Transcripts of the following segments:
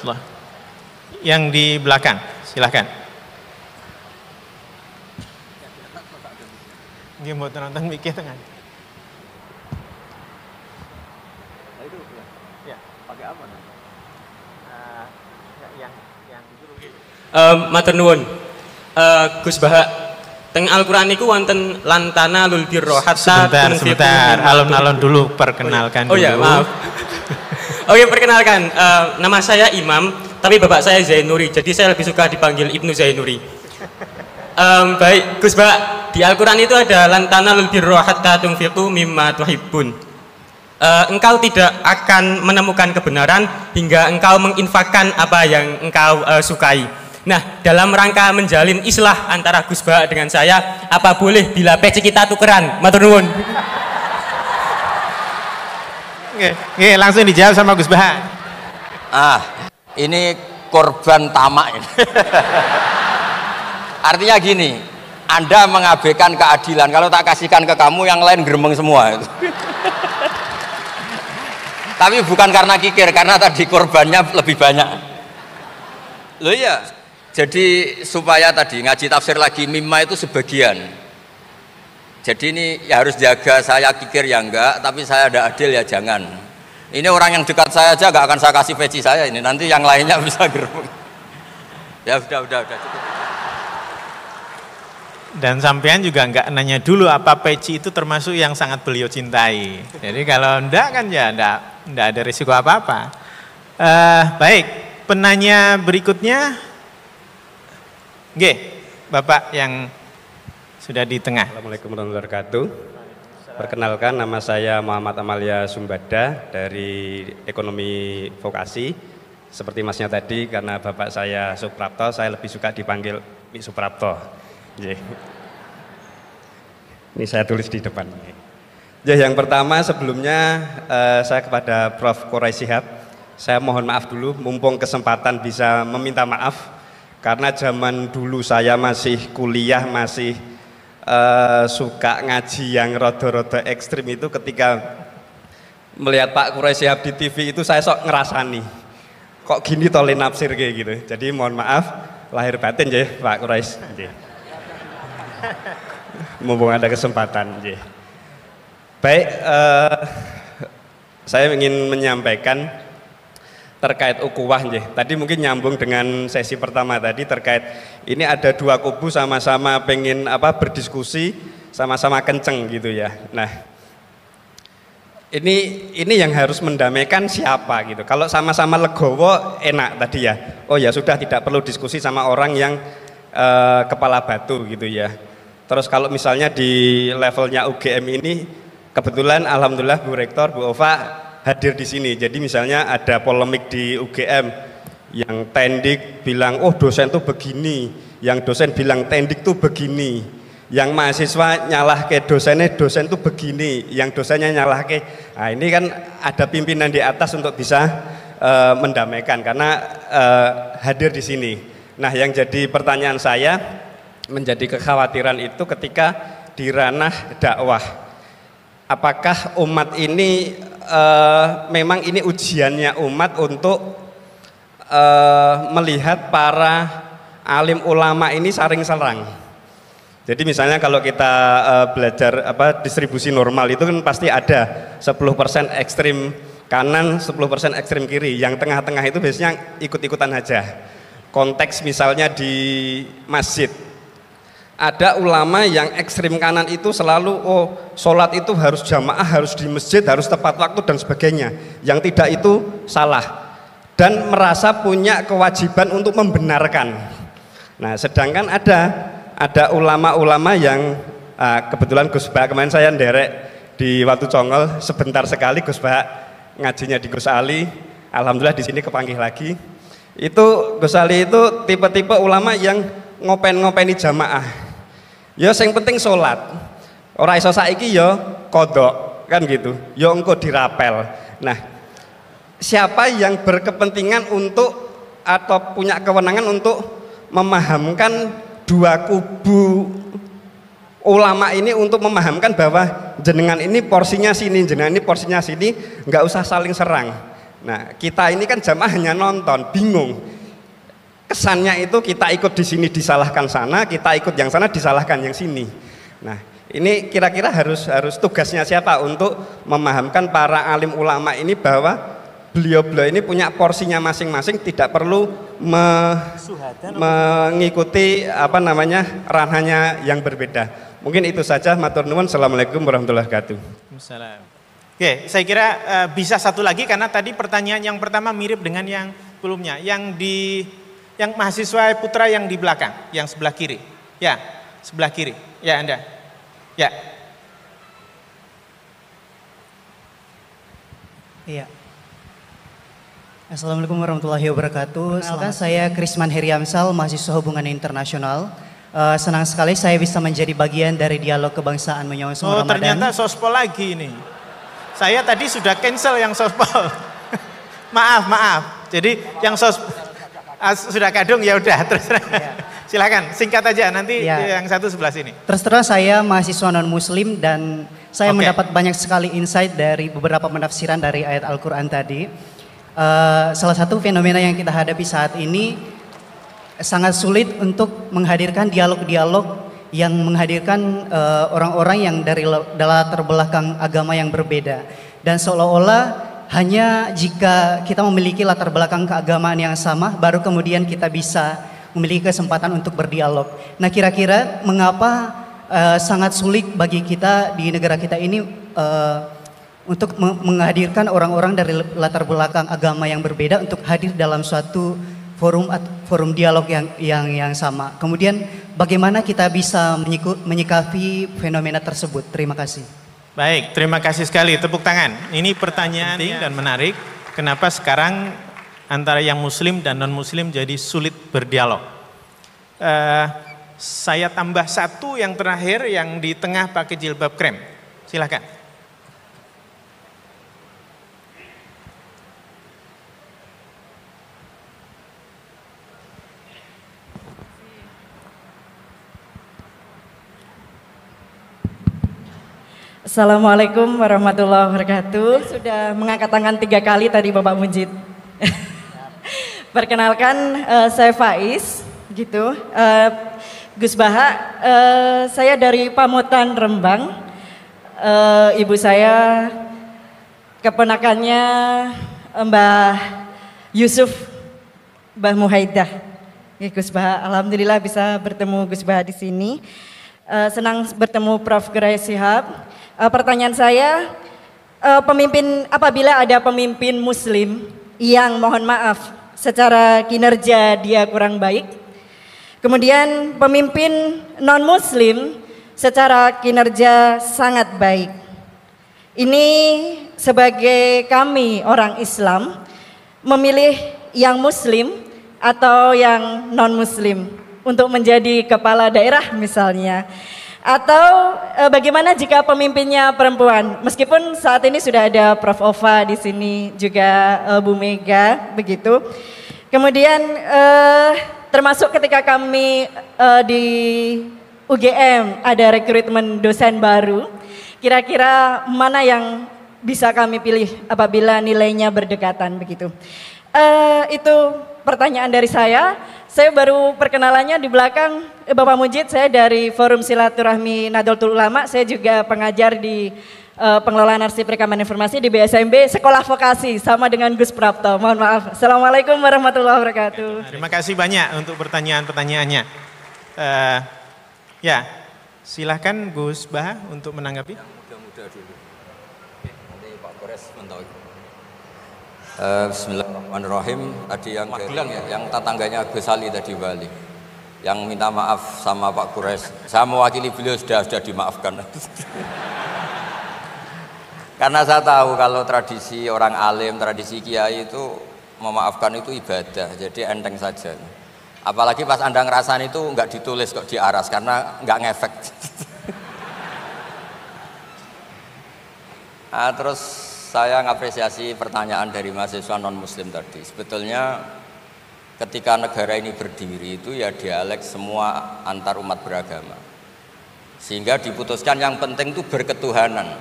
warahmatullahi. Yang di belakang, silahkan. Dia mau nonton mikir tengah. Ya, pakai apa? Matur nuwun. Gus Bahak, teng Al-Qur'an niku wonten lantana lul birro hatta sebentar, alon-alon dulu, perkenalkan dulu. Oh ya, maaf. Oke, perkenalkan, nama saya Imam, tapi bapak saya Zainuri, jadi saya lebih suka dipanggil Ibnu Zainuri. Baik, Gus Bahak, di Al-Qur'an itu ada lantana lul birro hatta tunfiqu mimma tuhibbun. Engkau tidak akan menemukan kebenaran hingga engkau menginfakkan apa yang engkau sukai. Nah, dalam rangka menjalin islah antara Gus Bahak dengan saya, apa boleh bila peci kita tukeran? Matur nuwun. Oke, langsung dijawab sama Gus Bahak. Ini korban tamak ini. Artinya gini, Anda mengabaikan keadilan. Kalau tak kasihkan ke kamu, yang lain geremeng semua. Tapi bukan karena kikir, karena tadi korbannya lebih banyak. Loh iya, jadi supaya tadi ngaji tafsir lagi, mimma itu sebagian. Jadi ini ya harus jaga, saya kikir ya enggak, tapi saya ada adil ya jangan. Ini orang yang dekat saya aja enggak akan saya kasih peci saya ini, nanti yang lainnya bisa geremeng. Ya udah. Dan sampean juga enggak nanya dulu apa peci itu termasuk yang sangat beliau cintai. Jadi kalau enggak kan ya enggak ada risiko apa-apa. Baik, penanya berikutnya. Nggih, Bapak yang sudah di tengah. Assalamualaikum warahmatullahi wabarakatuh. Perkenalkan, nama saya Muhammad Amalia Sumbada dari Ekonomi Vokasi. Seperti masnya tadi, karena bapak saya Suprapto, saya lebih suka dipanggil Mik Suprapto. Ini saya tulis di depan. Yang pertama sebelumnya saya kepada Prof. Quraish Shihab, saya mohon maaf dulu, mumpung kesempatan bisa meminta maaf. Karena zaman dulu saya masih kuliah, masih suka ngaji yang rodo-rodo ekstrim itu, ketika melihat Pak Quraish Shihab di TV itu saya sok ngerasani, kok gini tolin nafsir kayak gitu. Jadi mohon maaf lahir batin ya Pak Quraish. Mumpung ada kesempatan. Baik, saya ingin menyampaikan terkait ukhuwah. Tadi mungkin nyambung dengan sesi pertama tadi, terkait ini ada dua kubu sama-sama pengen berdiskusi, sama-sama kenceng gitu ya. Nah, ini yang harus mendamaikan siapa gitu. Kalau sama-sama legowo enak tadi ya. Oh ya sudah, tidak perlu diskusi sama orang yang kepala batu gitu ya. Terus kalau misalnya di levelnya UGM ini, kebetulan alhamdulillah Bu Rektor, Bu Ova hadir di sini. Jadi misalnya ada polemik di UGM, yang tendik bilang oh dosen tuh begini, yang dosen bilang tendik tuh begini, yang mahasiswa nyalah ke dosennya, dosen tuh begini, yang dosennya nyalah ke. Nah ini kan ada pimpinan di atas untuk bisa mendamaikan, karena hadir di sini. Nah yang jadi pertanyaan saya, menjadi kekhawatiran itu ketika di ranah dakwah, apakah umat ini memang ini ujiannya umat untuk melihat para alim ulama ini saring serang. Jadi misalnya kalau kita belajar distribusi normal itu kan pasti ada 10% ekstrim kanan, 10% ekstrim kiri, yang tengah-tengah itu biasanya ikut-ikutan aja. Konteks misalnya di masjid, ada ulama yang ekstrim kanan itu selalu sholat itu harus jamaah, harus di masjid, harus tepat waktu dan sebagainya. Yang tidak itu salah dan merasa punya kewajiban untuk membenarkan. Nah, sedangkan ada ulama-ulama yang kebetulan Gus Bahak kemarin saya nderek di Watu Congol sebentar sekali, Gus Bahak ngajinya di Gus Ali. Alhamdulillah di sini kepanggih lagi. Itu Gus Ali itu tipe-tipe ulama yang ngopeni jamaah. Ya yang penting sholat, ora iso saiki ya kodok kan gitu, ya engko dirapel. Nah, siapa yang berkepentingan untuk atau punya kewenangan untuk memahamkan dua kubu ulama ini, untuk memahamkan bahwa jenengan ini porsinya sini, jenengan ini porsinya sini, nggak usah saling serang. Nah, kita ini kan jamaah hanya nonton, bingung. Kesannya itu kita ikut di sini disalahkan sana, kita ikut yang sana disalahkan yang sini. Nah, ini kira-kira harus tugasnya siapa untuk memahamkan para alim ulama ini bahwa beliau-beliau ini punya porsinya masing-masing, tidak perlu mengikuti ranahnya yang berbeda. Mungkin itu saja. Matur nuwun. Assalamualaikum warahmatullahi wabarakatuh. Oke, saya kira bisa satu lagi karena tadi pertanyaan yang pertama mirip dengan yang sebelumnya. Yang mahasiswa putra yang di belakang, yang sebelah kiri. Ya, sebelah kiri. Ya, Anda. Ya. Iya. Assalamualaikum warahmatullahi wabarakatuh. Saya Krisman Heriamsal, mahasiswa hubungan internasional. Senang sekali saya bisa menjadi bagian dari dialog kebangsaan menyongsong Ramadan. Oh, ternyata sospol lagi ini. Saya tadi sudah cancel yang sospol. maaf. Jadi yang sudah kadung ya udah terus. Ya. Silakan singkat aja nanti yang satu sebelah sini. Terus terang saya mahasiswa non muslim dan saya mendapat banyak sekali insight dari beberapa penafsiran dari ayat Al-Quran tadi. Salah satu fenomena yang kita hadapi saat ini sangat sulit untuk menghadirkan dialog-dialog yang menghadirkan orang-orang yang dari latar belakang agama yang berbeda. Dan seolah-olah hanya jika kita memiliki latar belakang keagamaan yang sama, baru kemudian kita bisa memiliki kesempatan untuk berdialog. Nah, kira-kira mengapa sangat sulit bagi kita di negara kita ini untuk menghadirkan orang-orang dari latar belakang agama yang berbeda untuk hadir dalam suatu forum dialog yang sama. Kemudian bagaimana kita bisa menyikapi fenomena tersebut? Terima kasih. Baik, terima kasih sekali. Tepuk tangan. Ini pertanyaan penting dan menarik. Kenapa sekarang antara yang muslim dan non muslim jadi sulit berdialog? Saya tambah satu yang terakhir yang di tengah pakai jilbab krem. Silakan. Assalamualaikum warahmatullahi wabarakatuh. Sudah mengangkat tangan 3 kali tadi Bapak Mujid. Perkenalkan saya Faiz, gitu. Gus Baha, saya dari Pamutan Rembang. Ibu saya keponakannya Mbah Yusuf, Mbah Muhaidah. Gus Baha, alhamdulillah bisa bertemu Gus Baha di sini. Senang bertemu Prof. Gerai Shihab. Pertanyaan saya, apabila ada pemimpin muslim yang mohon maaf secara kinerja dia kurang baik, kemudian pemimpin non muslim secara kinerja sangat baik. Ini sebagai kami orang Islam memilih yang muslim atau yang non muslim untuk menjadi kepala daerah misalnya. Atau bagaimana jika pemimpinnya perempuan? Meskipun saat ini sudah ada Prof. Ova di sini, juga Bu Mega, begitu. Kemudian termasuk ketika kami di UGM ada rekrutmen dosen baru, kira-kira mana yang bisa kami pilih apabila nilainya berdekatan begitu. Itu pertanyaan dari saya. Saya baru perkenalannya di belakang Bapak Mujid, saya dari Forum Silaturahmi Nahdlatul Ulama, saya juga pengajar di pengelolaan arsip rekaman informasi di BSMB Sekolah Vokasi sama dengan Gus Prapto. Mohon maaf. Assalamualaikum warahmatullahi wabarakatuh. Terima kasih banyak untuk pertanyaan-pertanyaannya. Ya, silahkan Gus Baha untuk menanggapi. Yang muda-muda dulu. Nanti Pak Kores mentok. Bismillahirrahmanirrahim. Tadi yang yang tetangganya Gus Ali tadi Wali, yang minta maaf sama Pak Kures. Saya mewakili beliau sudah dimaafkan. Karena saya tahu kalau tradisi orang alim, tradisi kiai itu memaafkan itu ibadah, jadi enteng saja. Apalagi pas Anda ngerasain itu nggak ditulis kok diaras karena nggak ngefek. Nah, terus saya ngapresiasi pertanyaan dari mahasiswa non-muslim tadi. Sebetulnya ketika negara ini berdiri itu ya dialek semua antar umat beragama. Sehingga diputuskan yang penting itu berketuhanan.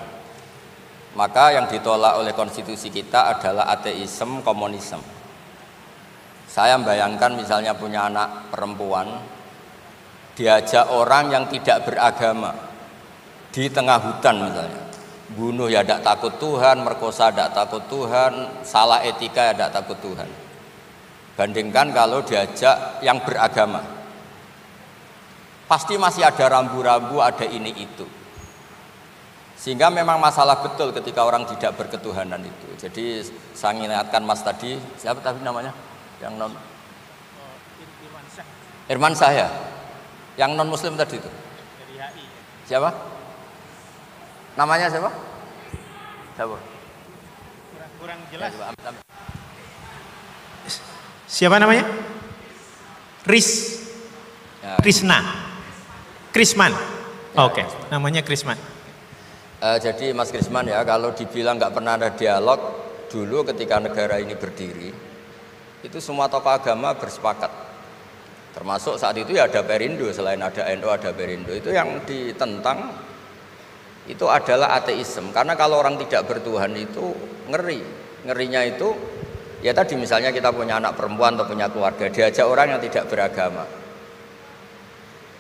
Maka yang ditolak oleh konstitusi kita adalah ateisme, komunisme. Saya bayangkan misalnya punya anak perempuan, diajak orang yang tidak beragama di tengah hutan misalnya, bunuh ya tidak takut Tuhan, merkosa tidak takut Tuhan, salah etika ya tidak takut Tuhan. Bandingkan kalau diajak yang beragama, pasti masih ada rambu-rambu, ada ini itu. Sehingga memang masalah betul ketika orang tidak berketuhanan itu. Jadi saya ingatkan Mas tadi, siapa tadi namanya? Yang non Irman saya, yang non Muslim tadi itu. Siapa? Namanya siapa? Siapa? Kurang jelas. Siapa namanya? Krisna. Krisman. Oke, namanya Krisman. Jadi Mas Krisman ya, kalau dibilang nggak pernah ada dialog dulu ketika negara ini berdiri, itu semua tokoh agama bersepakat. Termasuk saat itu ya ada Perindo, selain ada NU ada Perindo. Itu yang ditentang itu adalah ateisme. Karena kalau orang tidak bertuhan itu ngeri. Ngerinya itu ya tadi misalnya kita punya anak perempuan atau punya keluarga, diajak orang yang tidak beragama.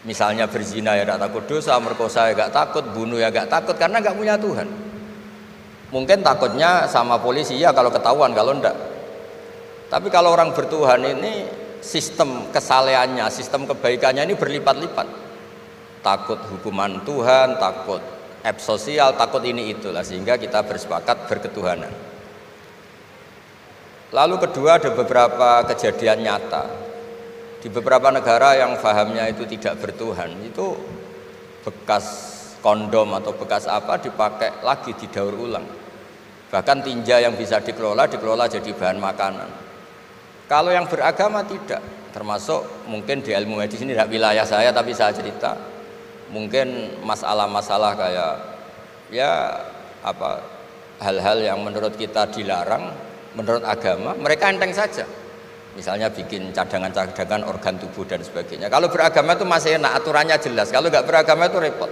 Misalnya berzina ya tidak takut dosa, merkosa ya tidak takut, bunuh ya tidak takut karena nggak punya Tuhan. Mungkin takutnya sama polisi ya kalau ketahuan, kalau enggak. Tapi kalau orang bertuhan ini sistem kesalehannya, sistem kebaikannya ini berlipat-lipat. Takut hukuman Tuhan, takut sosial, takut ini itulah, sehingga kita bersepakat berketuhanan. Lalu kedua, ada beberapa kejadian nyata. Di beberapa negara yang fahamnya itu tidak bertuhan, itu bekas kondom atau bekas apa dipakai lagi, didaur ulang. Bahkan tinja yang bisa dikelola jadi bahan makanan. Kalau yang beragama tidak, termasuk mungkin di ilmu medis ini tidak wilayah saya tapi saya cerita, mungkin masalah-masalah kayak ya apa hal-hal yang menurut kita dilarang, menurut agama mereka enteng saja. Misalnya bikin cadangan-cadangan organ tubuh dan sebagainya. Kalau beragama itu masih enak, aturannya jelas. Kalau nggak beragama itu repot.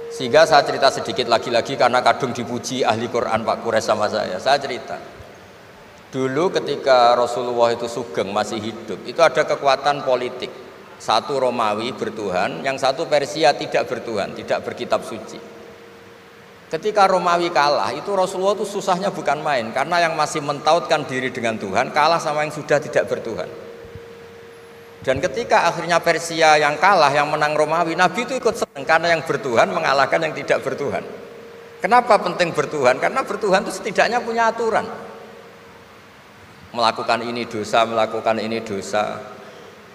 Sehingga saya cerita sedikit lagi-lagi karena kadung dipuji ahli Quran Pak Kures sama saya. Saya cerita. Dulu ketika Rasulullah itu sugeng masih hidup, itu ada kekuatan politik. Satu Romawi bertuhan, yang satu Persia tidak bertuhan, tidak berkitab suci. Ketika Romawi kalah, itu Rasulullah itu susahnya bukan main, karena yang masih mentautkan diri dengan Tuhan kalah sama yang sudah tidak bertuhan. Dan ketika akhirnya Persia yang kalah, yang menang Romawi, Nabi itu ikut senang karena yang bertuhan mengalahkan yang tidak bertuhan. Kenapa penting bertuhan? Karena bertuhan itu setidaknya punya aturan. Melakukan ini dosa, melakukan ini dosa.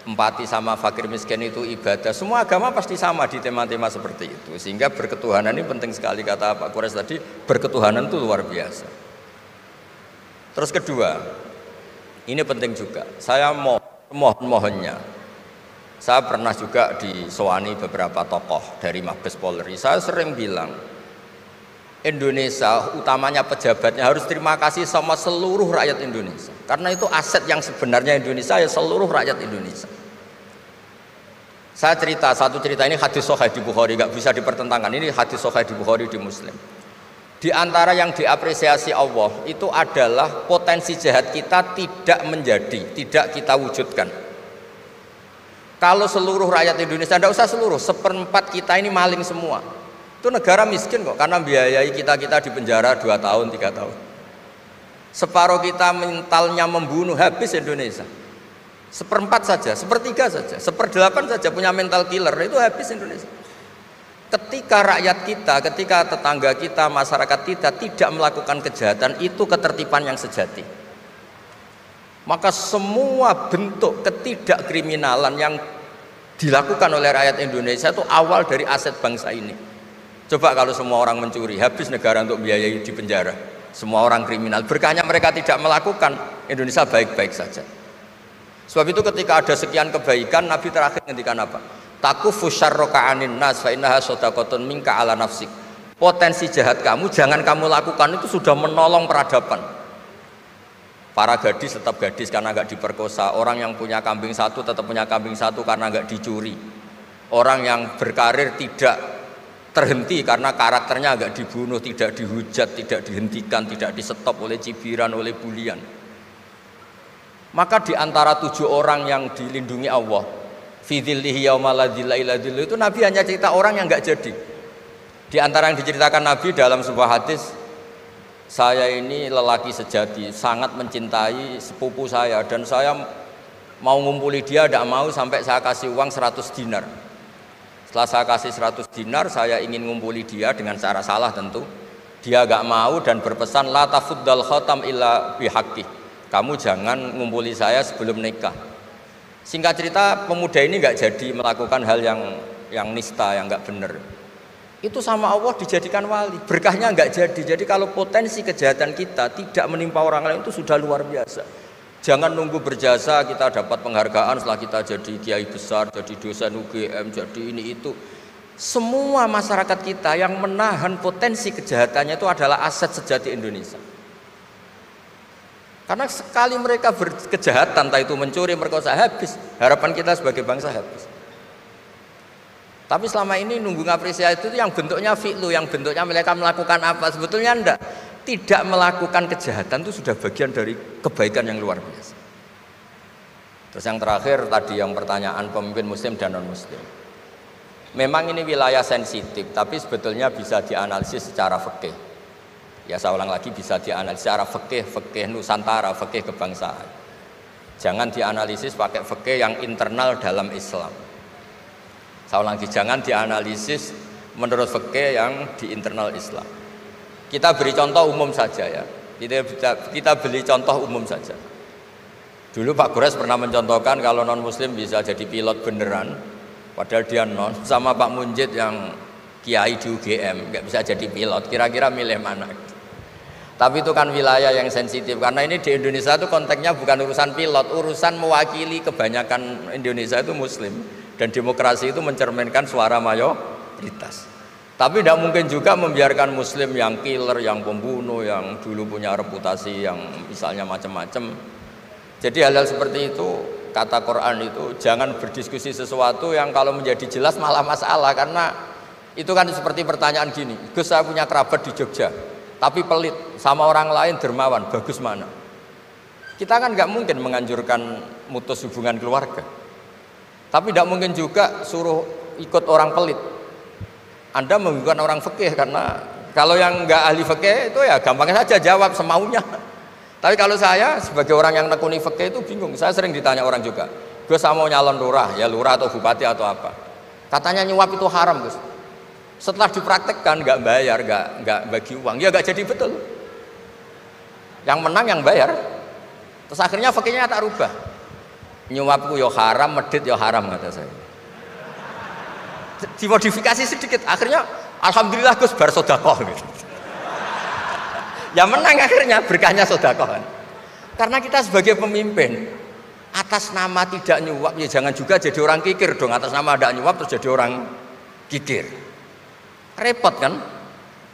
Empati sama fakir miskin itu ibadah. Semua agama pasti sama di tema-tema seperti itu. Sehingga berketuhanan ini penting sekali, kata Pak Kures tadi, berketuhanan itu luar biasa. Terus kedua, ini penting juga. Saya mohonnya, saya pernah juga disowani beberapa tokoh dari Mabes Polri. Saya sering bilang, Indonesia utamanya pejabatnya harus terima kasih sama seluruh rakyat Indonesia, karena itu aset yang sebenarnya Indonesia ya seluruh rakyat Indonesia. Saya cerita satu cerita, ini hadis sahih di Bukhari, nggak bisa dipertentangkan. Ini hadis sahih di Bukhari, di Muslim. Di antara yang diapresiasi Allah itu adalah potensi jahat kita tidak menjadi, tidak kita wujudkan. Kalau seluruh rakyat Indonesia, tidak usah seluruh, 1/4 kita ini maling semua. Itu negara miskin kok, karena biayai kita di penjara 2 tahun, 3 tahun. Separuh kita mentalnya membunuh, habis Indonesia. 1/4 saja, 1/3 saja, 1/8 saja punya mental killer, itu habis Indonesia. Ketika rakyat kita, ketika tetangga kita, masyarakat kita tidak melakukan kejahatan, itu ketertiban yang sejati. Maka semua bentuk ketidakkriminalan yang dilakukan oleh rakyat Indonesia itu awal dari aset bangsa ini. Coba kalau semua orang mencuri, habis negara untuk biayai di penjara. Semua orang kriminal, berkahnya mereka tidak melakukan, Indonesia baik-baik saja. Sebab itu ketika ada sekian kebaikan, Nabi terakhir ngendikan apa? Takufu syarroka anin nas fa innaha shadaqatun minka ala nafsik. Potensi jahat kamu jangan kamu lakukan, itu sudah menolong peradaban. Para gadis tetap gadis karena nggak diperkosa. Orang yang punya kambing satu tetap punya kambing satu karena nggak dicuri. Orang yang berkarir tidak terhenti karena karakternya agak dibunuh, tidak dihujat, tidak dihentikan, tidak disetop oleh cibiran, oleh bulian. Maka di antara 7 orang yang dilindungi Allah, fi dzillihi yauma la dzilla illa dzilluh, itu Nabi hanya cerita orang yang enggak jadi. Di antara yang diceritakan Nabi dalam sebuah hadis, saya ini lelaki sejati, sangat mencintai sepupu saya dan saya mau ngumpuli dia, tidak mau sampai saya kasih uang 100 dinar. Setelah saya kasih 100 dinar, saya ingin ngumpuli dia dengan cara salah tentu. Dia gak mau dan berpesan, la tafuddal khatam illa bihaqqi. Kamu jangan ngumpuli saya sebelum nikah. Singkat cerita, pemuda ini gak jadi melakukan hal yang nista, yang gak benar. Itu sama Allah dijadikan wali, berkahnya nggak jadi. Jadi kalau potensi kejahatan kita tidak menimpa orang lain itu sudah luar biasa. Jangan nunggu berjasa kita dapat penghargaan setelah kita jadi kiai besar, jadi dosen UGM, jadi ini itu. Semua masyarakat kita yang menahan potensi kejahatannya itu adalah aset sejati Indonesia. Karena sekali mereka berkejahatan, entah itu mencuri, merkosa, habis. Harapan kita sebagai bangsa habis. Tapi selama ini nunggu ngapresiasi itu yang bentuknya fi'lu, yang bentuknya mereka melakukan apa, sebetulnya enggak. Tidak melakukan kejahatan itu sudah bagian dari kebaikan yang luar biasa. Terus yang terakhir tadi yang pertanyaan pemimpin muslim dan non muslim. Memang ini wilayah sensitif, tapi sebetulnya bisa dianalisis secara fikih. Ya saya ulang lagi, bisa dianalisis secara fikih Nusantara, fikih kebangsaan. Jangan dianalisis pakai fikih yang internal dalam Islam. Saya ulang lagi, jangan dianalisis menurut fikih yang di internal Islam. Kita beri contoh umum saja ya. Kita beri contoh umum saja. Dulu Pak Gores pernah mencontohkan kalau non muslim bisa jadi pilot beneran, padahal dia non, sama Pak Munjid yang kiai di UGM nggak bisa jadi pilot. Kira-kira milih mana? Tapi itu kan wilayah yang sensitif karena ini di Indonesia itu konteksnya bukan urusan pilot, urusan mewakili kebanyakan Indonesia itu muslim. Dan demokrasi itu mencerminkan suara mayoritas. Tapi tidak mungkin juga membiarkan muslim yang killer, yang pembunuh, yang dulu punya reputasi yang misalnya macam-macam. Jadi hal-hal seperti itu, kata Quran itu jangan berdiskusi sesuatu yang kalau menjadi jelas malah masalah. Karena itu kan seperti pertanyaan gini, Gus saya punya kerabat di Jogja tapi pelit, sama orang lain dermawan, bagus mana? Kita kan nggak mungkin menganjurkan mutus hubungan keluarga. Tapi tidak mungkin juga suruh ikut orang pelit. Anda menggunakan orang fikih karena kalau yang nggak ahli fikih itu ya gampangnya saja jawab semaunya. Tapi kalau saya sebagai orang yang nekuni fikih itu bingung. Saya sering ditanya orang juga, Gus saya mau nyalon lurah, ya lurah atau bupati atau apa. Katanya nyuap itu haram Gus. Setelah dipraktekkan nggak bayar, nggak bagi uang, ya nggak jadi betul. Yang menang yang bayar. Terus akhirnya fikihnya tak rubah. Nyuapku yo haram, medit yo haram kata saya. Dimodifikasi sedikit, akhirnya alhamdulillah Gus bar sedekah gitu. Ya menang akhirnya berkahnya sedekah kan. Karena kita sebagai pemimpin atas nama tidak nyuap ya jangan juga jadi orang kikir dong. Atas nama tidak nyuap terus jadi orang kikir. Repot kan?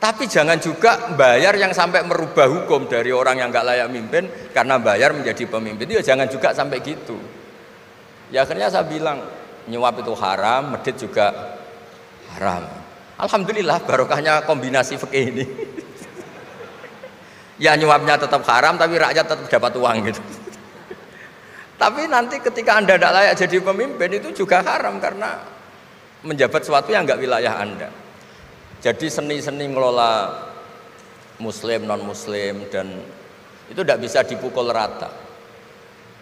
Tapi jangan juga bayar yang sampai merubah hukum dari orang yang nggak layak mimpin karena bayar menjadi pemimpin. Itu ya jangan juga sampai gitu. Ya akhirnya saya bilang nyuap itu haram, medit juga haram. Alhamdulillah barokahnya kombinasi fikih ini. Ya nyuapnya tetap haram tapi rakyat tetap dapat uang gitu. Tapi nanti ketika Anda tidak layak jadi pemimpin itu juga haram karena menjabat sesuatu yang enggak wilayah Anda. Jadi seni-seni ngelola muslim, non muslim dan itu tidak bisa dipukul rata.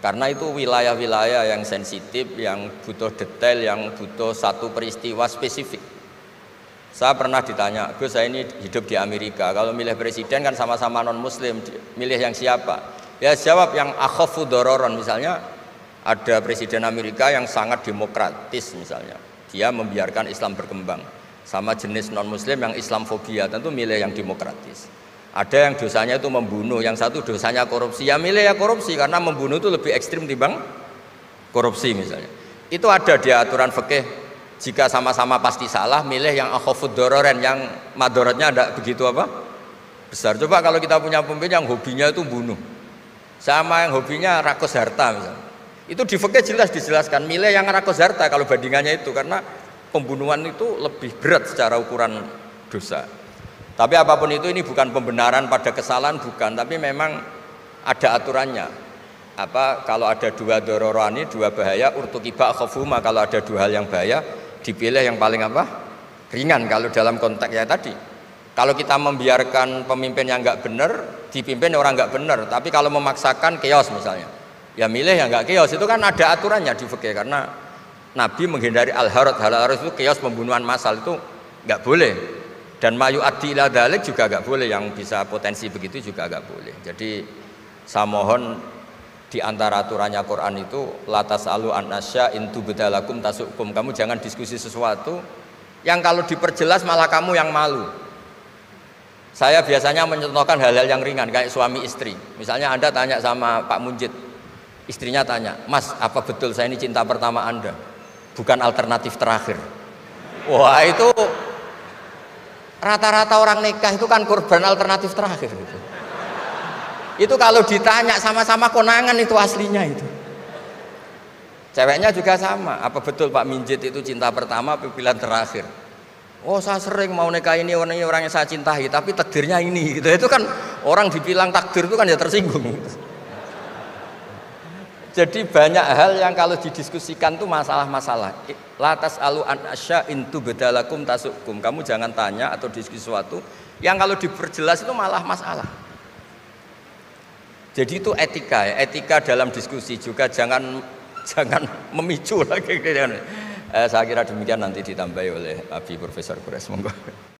Karena itu wilayah-wilayah yang sensitif, yang butuh detail, yang butuh satu peristiwa spesifik. Saya pernah ditanya, Gus saya ini hidup di Amerika, kalau milih presiden kan sama-sama non muslim, milih yang siapa? Ya jawab yang akhafu dororon, misalnya ada presiden Amerika yang sangat demokratis misalnya, dia membiarkan Islam berkembang. Sama jenis non muslim yang Islamfobia, tentu milih yang demokratis. Ada yang dosanya itu membunuh, yang satu dosanya korupsi, ya milih ya korupsi karena membunuh itu lebih ekstrim dibanding korupsi misalnya. Itu ada di aturan fikih, jika sama-sama pasti salah, milih yang akhafud dororen, yang madorotnya ada begitu apa? Besar. Coba kalau kita punya pemimpin yang hobinya itu bunuh, sama yang hobinya rakus harta misalnya. Itu di fikih jelas dijelaskan, milih yang rakus harta kalau bandingannya itu, karena pembunuhan itu lebih berat secara ukuran dosa. Tapi apapun itu, ini bukan pembenaran pada kesalahan, bukan, tapi memang ada aturannya. Kalau ada dua dororani, dua bahaya, urtukiba khofuma, kalau ada dua hal yang bahaya, dipilih yang paling ringan. Kalau dalam konteksnya tadi, kalau kita membiarkan pemimpin yang nggak benar, dipimpin orang nggak benar, tapi kalau memaksakan chaos misalnya, ya milih yang nggak chaos. Itu kan ada aturannya di fikih, karena Nabi menghindari al-harad. Al-harad itu chaos, pembunuhan massal, itu nggak boleh. Dan mayu addi ila dzalik juga nggak boleh, yang bisa potensi begitu juga nggak boleh. Jadi saya mohon, di antara aturannya Quran itu la tasalu an asya in tubdalakum tasukum. Kamu jangan diskusi sesuatu yang kalau diperjelas malah kamu yang malu. Saya biasanya mencontohkan hal-hal yang ringan kayak suami istri. Misalnya Anda tanya sama Pak Munjid, istrinya tanya, "Mas, apa betul saya ini cinta pertama Anda? Bukan alternatif terakhir?" Wah, itu rata-rata orang nikah itu kan korban alternatif terakhir gitu. Itu kalau ditanya sama-sama konangan itu aslinya itu. Ceweknya juga sama, apa betul Pak Minjit itu cinta pertama pilihan terakhir? Oh, saya sering mau nikah ini orang yang saya cintai, tapi takdirnya ini gitu. Itu kan orang dibilang takdir itu kan ya tersinggung. Jadi banyak hal yang kalau didiskusikan tuh masalah-masalah. Latas alu an asya intu bedalakum tasukum. Kamu jangan tanya atau diskusi sesuatu yang kalau diperjelas itu malah masalah. Jadi itu etika ya, etika dalam diskusi juga jangan memicu lagi. Saya kira demikian, nanti ditambahi oleh Abi Profesor Kures. Monggo.